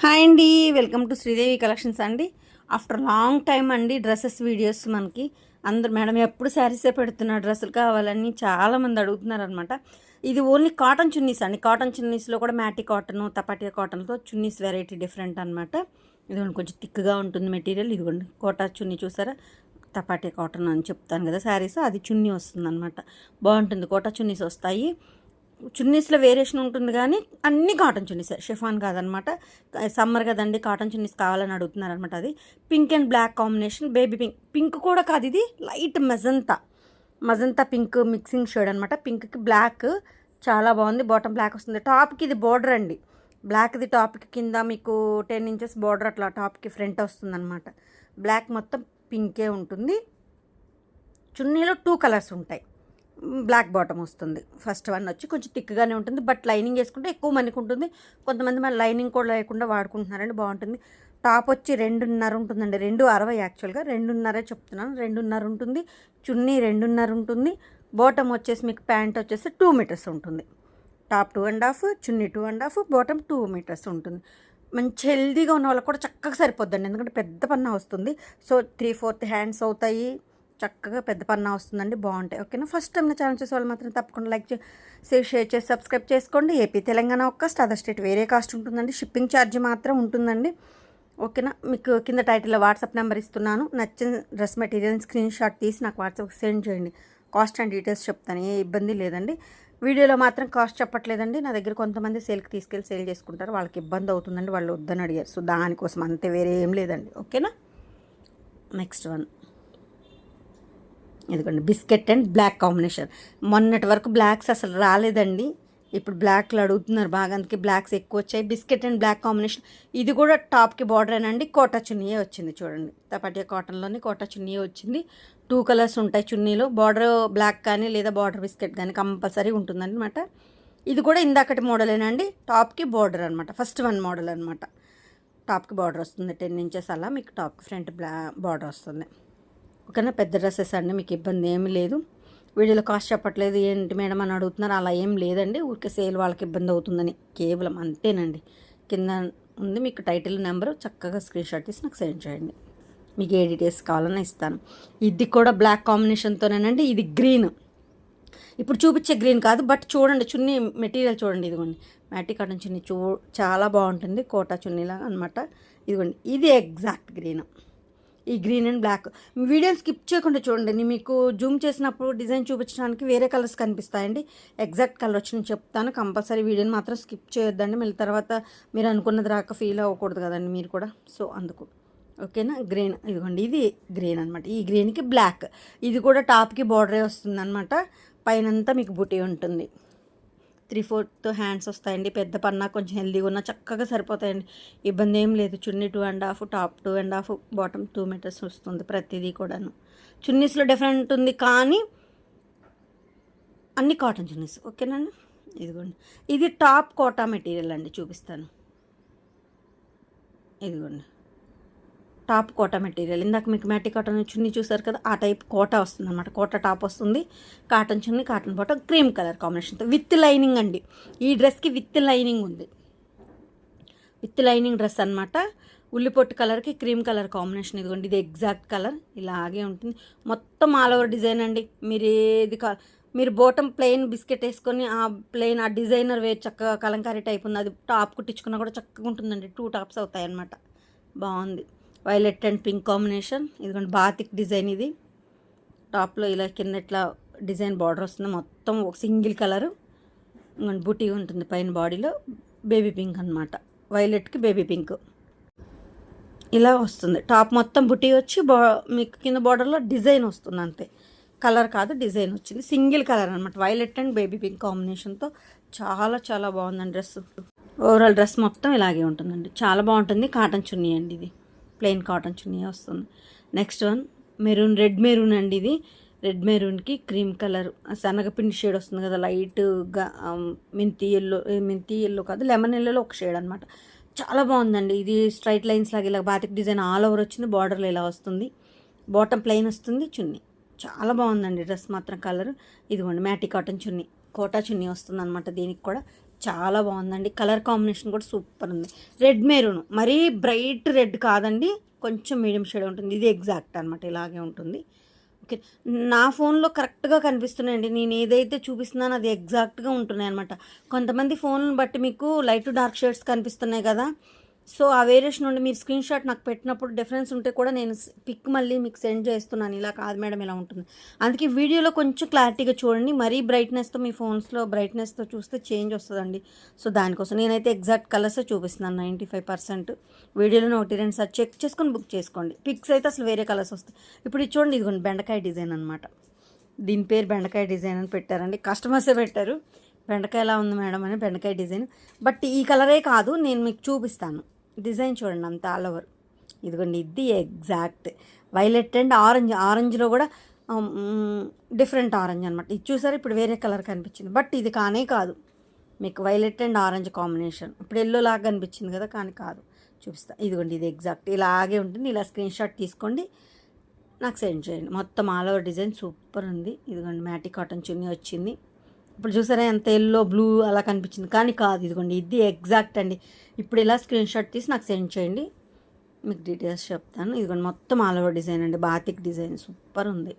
Hi అండి, welcome to Sridevi collections అండి. After long time అండి డ్రెస్సెస్ వీడియోస్ మనకి అందరు మేడం ఎప్పుడు శారీసే పెడుతున్నారు, డ్రెస్సులు కావాలని చాలామంది అడుగుతున్నారు అనమాట. ఇది ఓన్లీ కాటన్ చున్నీస్ అండి. కాటన్ చున్నీస్లో కూడా మ్యాటి కాటన్, తపాటియా కాటన్తో చున్నీస్ వెరైటీ డిఫరెంట్ అనమాట. ఇదిగోండి కొంచెం థిక్గా ఉంటుంది మెటీరియల్. ఇదిగోండి కోటా చున్నీ చూసారా, తపాటియా కాటన్ అని చెప్తాను కదా శారీస్, అది చున్నీ వస్తుంది అనమాట. బాగుంటుంది, కోటా చున్నీస్ వస్తాయి. చున్నీస్లో వేరియేషన్ ఉంటుంది కానీ అన్ని కాటన్ చున్నీసే, షిఫాన్ కాదనమాట. సమ్మర్ కదండి, కాటన్ చున్నీస్ కావాలని అడుగుతున్నారు అనమాట. అది pink and black combination, baby pink. Pink కూడా కాదు, ఇది light magenta pink mixing shade అనమాట. పింక్కి బ్లాక్ చాలా బాగుంది. బాటమ్ బ్లాక్ వస్తుంది. టాప్కి ఇది బార్డర్ అండి, బ్లాక్ది టాప్కి కింద మీకు 10 ఇంచెస్ బార్డర్ అట్లా టాప్కి ఫ్రంట్ వస్తుంది అనమాట. బ్లాక్ మొత్తం పింకే ఉంటుంది. చున్నీలో 2 కలర్స్ ఉంటాయి. బ్లాక్ బాటమ్ వస్తుంది. ఫస్ట్ వన్ వచ్చి కొంచెం థిక్గానే ఉంటుంది, బట్ లైనింగ్ వేసుకుంటే ఎక్కువ మనకు ఉంటుంది. కొంతమంది మన లైనింగ్ కూడా లేకుండా వాడుకుంటున్నారండి, బాగుంటుంది. టాప్ వచ్చి 2.5 ఉంటుందండి, 2.60 యాక్చువల్గా 2.5 చెప్తున్నాను. 2.5 ఉంటుంది. చున్నీ 2.5 ఉంటుంది. బాటమ్ వచ్చేసి మీకు ప్యాంట్ వచ్చేసి 2 మీటర్స్ ఉంటుంది. టాప్ 2.5, చున్నీ 2.5, బాటమ్ 2 మీటర్స్ ఉంటుంది. మంచి హెల్దీగా ఉన్న వాళ్ళకి కూడా చక్కగా సరిపోద్దండి, ఎందుకంటే పెద్ద పన్నా వస్తుంది. సో 3/4 హ్యాండ్స్ అవుతాయి, చక్కగా పెద్ద పన్నా వస్తుందండి, బాగుంటాయి. ఓకేనా, ఫస్ట్ టైం నా ఛానల్ చేసే వాళ్ళు మాత్రం తప్పకుండా లైక్ చేసి షేర్ చేసి సబ్స్క్రైబ్ చేసుకోండి. AP Telangana cost, other state వేరే కాస్ట్ ఉంటుందండి. షిప్పింగ్ ఛార్జ్ మాత్రం ఉంటుందండి. ఓకేనా, మీకు కింద టైటిల్లో వాట్సాప్ నెంబర్ ఇస్తున్నాను. నచ్చిన డ్రెస్ మెటీరియల్ స్క్రీన్ షాట్ తీసి నాకు వాట్సాప్కి సెండ్ చేయండి. కాస్ట్ అండ్ డీటెయిల్స్ చెప్తాను, ఏ ఇబ్బంది లేదండి. వీడియోలో మాత్రం కాస్ట్ చెప్పట్లేదండి. నా దగ్గర కొంతమంది సేల్కి తీసుకెళ్ళి సేల్ చేసుకుంటారు, వాళ్ళకి ఇబ్బంది అవుతుందండి, వాళ్ళు వద్దని అడిగారు. సో దానికోసం అంతే, వేరే ఏం లేదండి. ఓకేనా, నెక్స్ట్ వన్ ఇదిగోండి, బిస్కెట్ అండ్ బ్లాక్ కాంబినేషన్. మొన్నటి వరకు బ్లాక్స్ అసలు రాలేదండి, ఇప్పుడు బ్లాక్లు అడుగుతున్నారు బాగా, అందుకే బ్లాక్స్ ఎక్కువ వచ్చాయి. Biscuit and black combination. ఇది కూడా టాప్కి బార్డరేనండి, కోటా చున్నీయే వచ్చింది. చూడండి, తపాటియా కాటన్లోని కోటా చున్నీయే వచ్చింది. 2 కలర్స్ ఉంటాయి చున్నీలో. బార్డర్ బ్లాక్ కానీ లేదా బార్డర్ బిస్కెట్ కానీ కంపల్సరీ ఉంటుందన్నమాట. ఇది కూడా ఇందాకటి మోడలేనండి, టాప్కి బార్డర్ అనమాట. ఫస్ట్ వన్ మోడల్ అనమాట. టాప్కి బార్డర్ వస్తుంది 10 ఇంచెస్ అలా మీకు టాప్కి ఫ్రంట్ బార్డర్ వస్తుంది. ఓకేనా, పెద్ద డ్రెస్సెస్ అండి, మీకు ఇబ్బంది ఏమీ లేదు. వీడియోలో కాస్ట్ చెప్పట్లేదు ఏంటి మేడం అని అడుగుతున్నారు, అలా ఏం లేదండి. ఊరికే సేల్ వాళ్ళకి ఇబ్బంది అవుతుందని కేవలం అంతేనండి. కింద ఉంది మీకు టైటిల్ నెంబరు, చక్కగా స్క్రీన్ షాట్ తీసి నాకు సెండ్ చేయండి. మీకు ఏ డీటెయిల్స్ కావాలన్నా ఇస్తాను. ఇది కూడా బ్లాక్ కాంబినేషన్తోనేనండి. ఇది గ్రీన్, ఇప్పుడు చూపించే గ్రీన్ కాదు, బట్ చూడండి చున్నీ మెటీరియల్ చూడండి. ఇదిగోండి, మ్యాటి కాటన్ చున్నీ చాలా బాగుంటుంది, కోటా చున్నీలా అనమాట. ఇదిగోండి, ఇది ఎగ్జాక్ట్ గ్రీన్. ఈ గ్రీన్ అండ్ బ్లాక్ వీడియోని స్కిప్ చేయకుండా చూడండి. మీకు జూమ్ చేసినప్పుడు డిజైన్ చూపించడానికి వేరే కలర్స్ కనిపిస్తాయండి. ఎగ్జాక్ట్ కలర్ వచ్చి నేను చెప్తాను. కంపల్సరీ వీడియోని మాత్రం స్కిప్ చేయొద్దండి, మళ్ళీ తర్వాత మీరు అనుకున్నది రాక ఫీల్ అవ్వకూడదు కదండి మీరు కూడా. సో అందుకు ఓకేనా. గ్రీన్, ఇదిగోండి ఇది గ్రీన్ అనమాట. ఈ గ్రీన్కి బ్లాక్. ఇది కూడా టాప్కి బార్డరే వస్తుంది అనమాట. పైనంతా మీకు బుటీ ఉంటుంది. 3/4 హ్యాండ్స్ వస్తాయండి. పెద్ద పన్నా కొంచెం హెల్దీగా ఉన్న చక్కగా సరిపోతాయండి, ఇబ్బంది ఏం లేదు. చున్నీ 2.5, టాప్ 2.5, బాటమ్ 2 మీటర్స్ వస్తుంది ప్రతిదీ కూడాను. చున్నీస్లో డిఫరెంట్ ఉంది కానీ అన్ని కాటన్ చున్నీస్. ఓకేనండి, ఇదిగోండి ఇది టాప్ కోటా మెటీరియల్ అండి, చూపిస్తాను. ఇదిగోండి టాప్ కోటా మెటీరియల్. ఇందాక మీకు మ్యాటి కాటన్ చున్నీ చూసారు కదా, ఆ టైప్ కోటా వస్తుంది అనమాట. కోటా టాప్ వస్తుంది, కాటన్ చున్నీ, కాటన్ బాటమ్, క్రీమ్ కలర్ కాంబినేషన్తో విత్ లైనింగ్ అండి. ఈ డ్రెస్కి విత్ లైనింగ్ ఉంది, విత్ లైనింగ్ డ్రెస్ అనమాట. ఉల్లిపొట్టు కలర్కి క్రీమ్ కలర్ కాంబినేషన్. ఇదిగోండి, ఇది ఎగ్జాక్ట్ కలర్, ఇలాగే ఉంటుంది. మొత్తం ఆల్ ఓవర్ డిజైన్ అండి. మీరు బాటమ్ ప్లెయిన్ బిస్కెట్ వేసుకొని ఆ ప్లెయిన్ ఆ డిజైనర్ వేర్ చక్కగా కలంకారీ టైప్ ఉంది, అది టాప్ కుట్టించుకున్నా కూడా చక్కగా ఉంటుందండి. 2 టాప్స్ అవుతాయి అన్నమాట. బాగుంది, వైలెట్ అండ్ పింక్ కాంబినేషన్. ఇదిగోండి బాతిక్ డిజైన్. ఇది టాప్లో ఇలా కింద ఇట్లా డిజైన్ బార్డర్ వస్తుంది, మొత్తం ఒక సింగిల్ కలరు. ఇంకొండి బుటీ ఉంటుంది పైన బాడీలో, బేబీ పింక్ అనమాట. వైలెట్కి బేబీ పింక్ ఇలా వస్తుంది. టాప్ మొత్తం బుటీ వచ్చి మీకు కింద బార్డర్లో డిజైన్ వస్తుంది అంతే, కలర్ కాదు, డిజైన్ వచ్చింది. సింగిల్ కలర్ అనమాట, వైలెట్ అండ్ బేబీ పింక్ కాంబినేషన్తో. చాలా చాలా బాగుందండి డ్రెస్. ఓవరాల్ డ్రెస్ మొత్తం ఇలాగే ఉంటుందండి, చాలా బాగుంటుంది. కాటన్ చున్నీ అండి, ఇది ప్లెయిన్ కాటన్ చున్నీ వస్తుంది. Next one maroon, red maroon అండి. ఇది రెడ్ మెరూన్కి క్రీమ్ కలర్, శనగపిండి షేడ్ వస్తుంది కదా, లైట్గా మెంతి ఎల్లో కాదు, లెమన్ ఎల్లోలో ఒక షేడ్ అనమాట. చాలా బాగుందండి. ఇది స్ట్రైట్ లైన్స్ లాగా ఇలా బాతిక్ డిజైన్ ఆల్ ఓవర్ వచ్చింది, బార్డర్లో ఇలా వస్తుంది. బాటమ్ ప్లెయిన్ వస్తుంది, చున్నీ చాలా బాగుందండి డ్రెస్ మాత్రం. కలర్ ఇదిగోండి మ్యాటి కాటన్ చున్నీ, కోటా చున్నీ వస్తుంది అనమాట. దీనికి కూడా చాలా బాగుందండి. కలర్ కాంబినేషన్ కూడా సూపర్ ఉంది. రెడ్ మెరూన్, మరీ బ్రైట్ రెడ్ కాదండి, కొంచెం మీడియం షేడ్ ఉంటుంది. ఇది ఎగ్జాక్ట్ అనమాట, ఇలాగే ఉంటుంది. ఓకే, నా ఫోన్లో కరెక్ట్గా కనిపిస్తున్నాయండి. నేను ఏదైతే చూపిస్తున్నానో అది ఎగ్జాక్ట్గా ఉంటున్నాయి అనమాట. కొంతమంది ఫోన్లను బట్టి మీకు లైట్ డార్క్ షేడ్స్ కనిపిస్తున్నాయి కదా, సో ఆ వేరియేషన్ నుండి మీరు స్క్రీన్ షాట్ నాకు పెట్టినప్పుడు డిఫరెన్స్ ఉంటే కూడా నేను పిక్ మళ్ళీ మీకు సెండ్ చేస్తున్నాను. ఇలా కాదు మేడం, ఇలా ఉంటుంది. అందుకే వీడియోలో కొంచెం క్లారిటీగా చూడండి. మరీ బ్రైట్నెస్తో మీ ఫోన్స్లో బ్రైట్నెస్తో చూస్తే చేంజ్ వస్తుందండి. సో దానికోసం నేనైతే ఎగ్జాక్ట్ కలర్సే చూపిస్తున్నాను 95%. వీడియోలో 1-2 సార్ చెక్ చేసుకొని బుక్ చేసుకోండి. పిక్స్ అయితే అసలు వేరే కలర్స్ వస్తాయి. ఇప్పుడు ఇది చూడండి, ఇదిగోండి బెండకాయ డిజైన్ అనమాట. దీని పేరు బెండకాయ డిజైన్ అని పెట్టారండి, కస్టమర్సే పెట్టారు. బెండకాయ ఎలా ఉంది మేడం అని, బెండకాయ డిజైన్. బట్ ఈ కలరే కాదు, నేను మీకు చూపిస్తాను. డిజైన్ చూడండి అంత ఆల్ ఓవర్. ఇదిగోండి, ఇది ఎగ్జాక్ట్ వైలెట్ అండ్ ఆరెంజ్. ఆరెంజ్లో కూడా డిఫరెంట్ ఆరెంజ్ అనమాట. ఇది చూసారు, ఇప్పుడు వేరే కలర్ కనిపించింది. బట్ ఇది కానే కాదు, మీకు వైలెట్ అండ్ ఆరెంజ్ కాంబినేషన్. ఇప్పుడు ఎల్లో లాగా కనిపించింది కదా, కానీ కాదు. చూపిస్తా, ఇదిగోండి ఇది ఎగ్జాక్ట్ ఇలాగే ఉంటుంది. ఇలా స్క్రీన్ షాట్ తీసుకోండి, నాకు సెండ్ చేయండి. మొత్తం ఆల్ ఓవర్ డిజైన్ సూపర్ ఉంది. ఇదిగోండి మ్యాటి కాటన్ చున్నీ వచ్చింది. ఇప్పుడు చూసారా ఎంత ఎల్లో బ్లూ అలా కనిపించింది, కానీ కాదు. ఇదిగోండి ఇది ఎగ్జాక్ట్ అండి. ఇప్పుడు ఇలా స్క్రీన్ షాట్ తీసి నాకు సెండ్ చేయండి, మీకు డీటెయిల్స్ చెప్తాను. ఇదిగోండి మొత్తం ఆల్ ఓవర్ డిజైన్ అండి, బాతిక్ డిజైన్ సూపర్ ఉంది.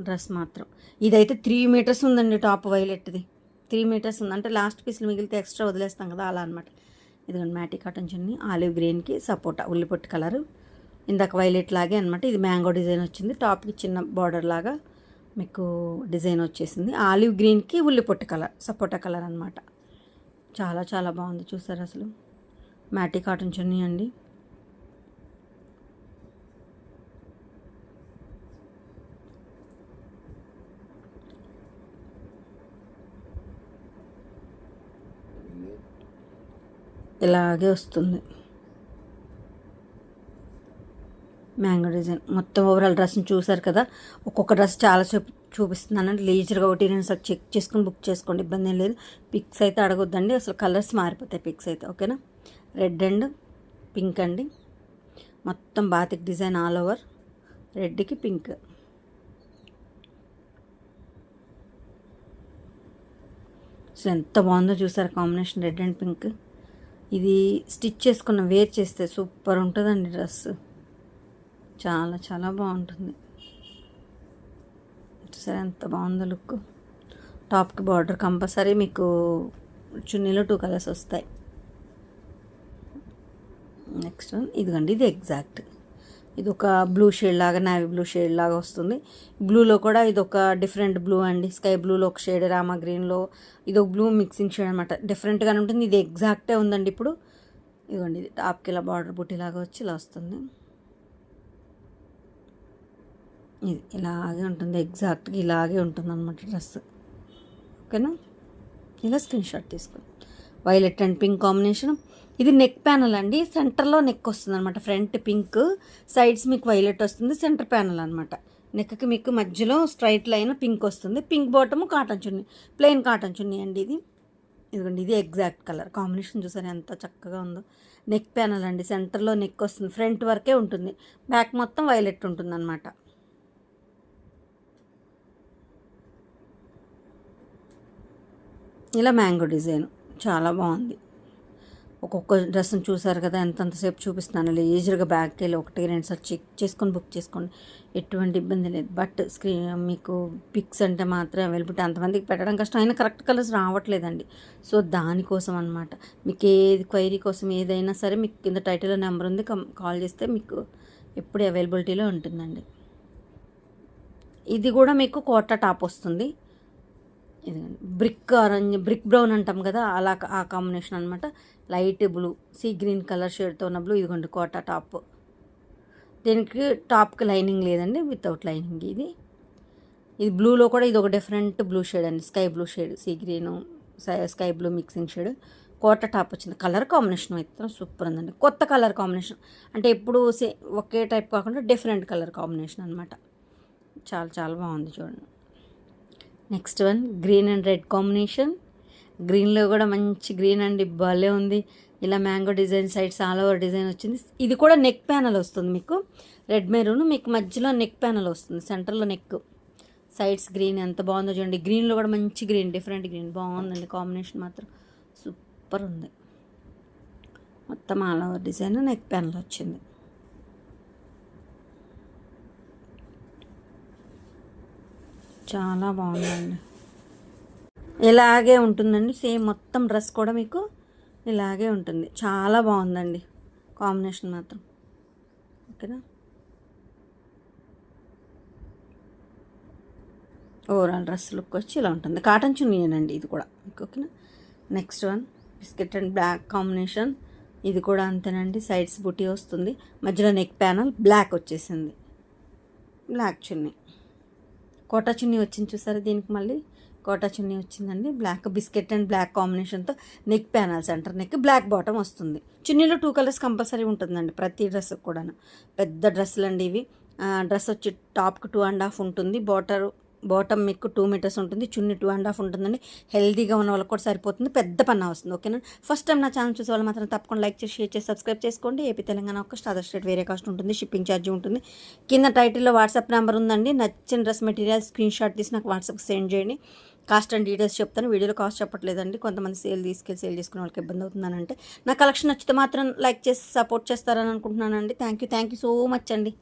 డ్రెస్ మాత్రం ఇదైతే 3 మీటర్స్ ఉందండి. టాప్ వైలెట్ది 3 మీటర్స్ ఉంది. అంటే లాస్ట్ పీస్లు మిగిలితే ఎక్స్ట్రా వదిలేస్తాం కదా, అలా అనమాట. ఇదిగోండి మ్యాటి కాటన్ చున్నీ, ఆలివ్ గ్రీన్కి సపోటా ఉల్లిపొట్టు కలరు, ఇందాక వైలెట్ లాగే అనమాట. ఇది మ్యాంగో డిజైన్ వచ్చింది. టాప్కి చిన్న బార్డర్ లాగా మీకు డిజైన్ వచ్చేసింది. ఆలివ్ గ్రీన్కి ఉల్లిపొట్టు కలర్, సపోటా కలర్ అనమాట. చాలా చాలా బాగుంది. చూసారు అసలు మ్యాటి కాటన్ చున్నీ అండి. ఇలాగే వస్తుంది మ్యాంగో డిజైన్. మొత్తం ఓవరాల్ డ్రెస్ని చూసారు కదా. ఒక్కొక్క డ్రెస్ చాలా చూపిస్తున్నానండి. లేజర్గా 1-2 సార్ చెక్ చేసుకుని బుక్ చేసుకోండి, ఇబ్బంది ఏం లేదు. పిక్స్ అయితే అడగొద్దండి, అసలు కలర్స్ మారిపోతాయి పిక్స్ అయితే. ఓకేనా, రెడ్ అండ్ పింక్ అండి. మొత్తం బాతిక్ డిజైన్ ఆల్ ఓవర్, రెడ్కి పింక్. అసలు ఎంత బాగుందో చూసారు కాంబినేషన్, రెడ్ అండ్ పింక్. ఇది స్టిచ్ చేసుకున్న వేర్ చేస్తే సూపర్ ఉంటుందండి డ్రెస్, చాలా చాలా బాగుంటుంది. సరే ఎంత బాగుందో లుక్. టాప్కి బార్డర్ కంపల్సరీ మీకు చున్నీలో 2 కలర్స్ వస్తాయి. నెక్స్ట్ వన్ ఇదిగండి, ఇది ఎగ్జాక్ట్. ఇది ఒక బ్లూ షేడ్ లాగా, నావీ బ్లూ షేడ్ లాగా వస్తుంది. బ్లూలో కూడా ఇది ఒక డిఫరెంట్ బ్లూ అండి. స్కై బ్లూలో ఒక షేడ్, రామా గ్రీన్లో ఇది ఒక బ్లూ మిక్సింగ్ షేడ్ అనమాట. డిఫరెంట్గానే ఉంటుంది. ఇది ఎగ్జాక్టే ఉందండి. ఇప్పుడు ఇదిగోండి, ఇది టాప్కి ఇలా బార్డర్ బుట్టి లాగా వచ్చి ఇలా వస్తుంది. ఇది ఇలాగే ఉంటుంది, ఎగ్జాక్ట్గా ఇలాగే ఉంటుంది అనమాట డ్రెస్. ఓకేనా, ఇలా స్క్రీన్ షాట్ తీసుకోండి. Violet and pink combination. ఇది నెక్ ప్యానల్ అండి. సెంటర్లో నెక్ వస్తుంది అనమాట. ఫ్రంట్ పింక్, సైడ్స్ మీకు వైలెట్ వస్తుంది. సెంటర్ ప్యానల్ అనమాట. నెక్కి మీకు మధ్యలో స్ట్రైట్ లైన్ పింక్ వస్తుంది. పింక్ బాటమ్ కాటన్ చున్నీ, ప్లెయిన్ కాటన్ చున్నీ అండి ఇది. ఇదిగోండి, ఇది ఎగ్జాక్ట్ కలర్ కాంబినేషన్. చూసారు ఎంత చక్కగా ఉందో. నెక్ ప్యానల్ అండి, సెంటర్లో నెక్ వస్తుంది. ఫ్రంట్ వరకే ఉంటుంది, బ్యాక్ మొత్తం వైలెట్ ఉంటుంది అనమాట. ఇలా మ్యాంగో డిజైన్ చాలా బాగుంది. ఒక్కొక్క డ్రెస్ని చూసారు కదా, ఎంతసేపు చూపిస్తున్నాను. లేజర్గా బ్యాగ్కి వెళ్ళి 1-2 సార్ చెక్ చేసుకొని బుక్ చేసుకోండి, ఎటువంటి ఇబ్బంది లేదు. బట్ స్క్రీన్ మీకు పిక్స్ అంటే మాత్రం అవైలబిలిటీ, అంతమందికి పెట్టడం కష్టం, అయినా కరెక్ట్ కలర్స్ రావట్లేదండి. సో దానికోసం అనమాట. మీకు ఏది క్వైరీ కోసం ఏదైనా సరే మీకు కింద టైటిల్లో నెంబర్ ఉంది, కాల్ చేస్తే మీకు ఎప్పుడు అవైలబిలిటీలో ఉంటుందండి. ఇది కూడా మీకు కోటా టాప్ వస్తుంది. ఇదిగోండి, బ్రిక్ ఆరెంజ్, బ్రిక్ బ్రౌన్ అంటాం కదా, అలా ఆ కాంబినేషన్ అనమాట. Light blue, sea green colour షేడ్తో ఉన్న బ్లూ. ఇదిగోండి కోటా టాప్. దీనికి టాప్కి లైనింగ్ లేదండి, వితౌట్ లైనింగ్. ఇది బ్లూలో కూడా ఇది ఒక డిఫరెంట్ బ్లూ షేడ్ అండి, sky blue shade, sea green sky blue mixing shade. Kota top వచ్చింది. కలర్ కాంబినేషన్ అయితే సూపర్ ఉందండి. కొత్త కలర్ కాంబినేషన్ అంటే ఎప్పుడు ఒకే టైప్ కాకుండా డిఫరెంట్ కలర్ కాంబినేషన్ అనమాట. చాలా చాలా బాగుంది చూడండి. Next one green and red combination. గ్రీన్లో కూడా మంచి గ్రీన్ అండి, భలే ఉంది. ఇలా mango design, sides all over design వచ్చింది. ఇది కూడా నెక్ ప్యానల్ వస్తుంది మీకు. రెడ్ మెరూన్ మీకు మధ్యలో నెక్ ప్యానల్ వస్తుంది, సెంటర్లో నెక్, సైడ్స్ గ్రీన్ ఎంత బాగుందో చూడండి. గ్రీన్లో కూడా మంచి గ్రీన్, డిఫరెంట్ గ్రీన్ బాగుందండి. కాంబినేషన్ మాత్రం సూపర్ ఉంది. మొత్తం ఆల్ ఓవర్ డిజైన్ నెక్ ప్యాన్లో వచ్చింది. చాలా బాగుందండి. ఇలాగే ఉంటుందండి సేమ్ మొత్తం డ్రెస్ కూడా మీకు ఇలాగే ఉంటుంది. చాలా బాగుందండి కాంబినేషన్ మాత్రం. ఓకేనా, ఓవరాల్ డ్రెస్ లుక్ వచ్చి ఇలా ఉంటుంది. కాటన్ చున్నీయేనండి ఇది కూడా మీకు. ఓకేనా, next one biscuit and black combination. ఇది కూడా అంతేనండి. సైడ్స్ బుటీ వస్తుంది, మధ్యలో నెక్ ప్యానల్ బ్లాక్ వచ్చేసింది. బ్లాక్ చున్నీ, కోటా చున్నీ వచ్చింది చూసారా. దీనికి మళ్ళీ కోటా చున్నీ వచ్చిందండి. బ్లాక్ బిస్కెట్ అండ్ బ్లాక్ కాంబినేషన్తో neck panel, centre neck, black bottom వస్తుంది. చున్నీలో 2 కలర్స్ కంపల్సరీ ఉంటుందండి ప్రతి డ్రెస్కి కూడాను. పెద్ద డ్రెస్సులు అండి ఇవి. డ్రెస్ వచ్చి టాప్కి 2.5 ఉంటుంది. బాటమ్ మీకు 2 మీటర్స్ ఉంటుంది. చున్నీ 2.5 ఉంటుందండి. హెల్దీగా ఉన్న వాళ్ళకి కూడా సరిపోతుంది. పెద్ద పన్నా వస్తుంది. ఓకేనా, ఫస్ట్ టైం నా ఛానల్ చూసే వాళ్ళు మాత్రం తప్పకుండా లైక్ చేసి, షేర్ చేసి, సబ్స్క్రైబ్ చేసుకోండి. ఏపీ తెలంగాణ ఒక అదర్ స్టేట్ వేరే కాస్ట్ ఉంటుంది. షిప్పింగ్ ఛార్జ్ ఉంటుంది. కింద టైటిల్లో వాట్సాప్ నెంబర్ ఉందండి. నచ్చిన డ్రెస్ మెటీరియల్ స్క్రీన్ షాట్ తీసి నాకు వాట్సాప్ సెండ్ చేయండి. కాస్ట్ అండ్ డీటెయిల్స్ చెప్తాను. వీడియోలో కాస్ట్ చెప్పట్లేదండి. కొంతమంది సేల్ చేసుకునే వాళ్ళకి ఇబ్బంది అవుతుందనంటే నా కలెక్షన్ నచ్చితే మాత్రం లైక్ చేసి సపోర్ట్ చేస్తారని అనుకుంటున్నానండి. థ్యాంక్ యూ సో మచ్ అండి.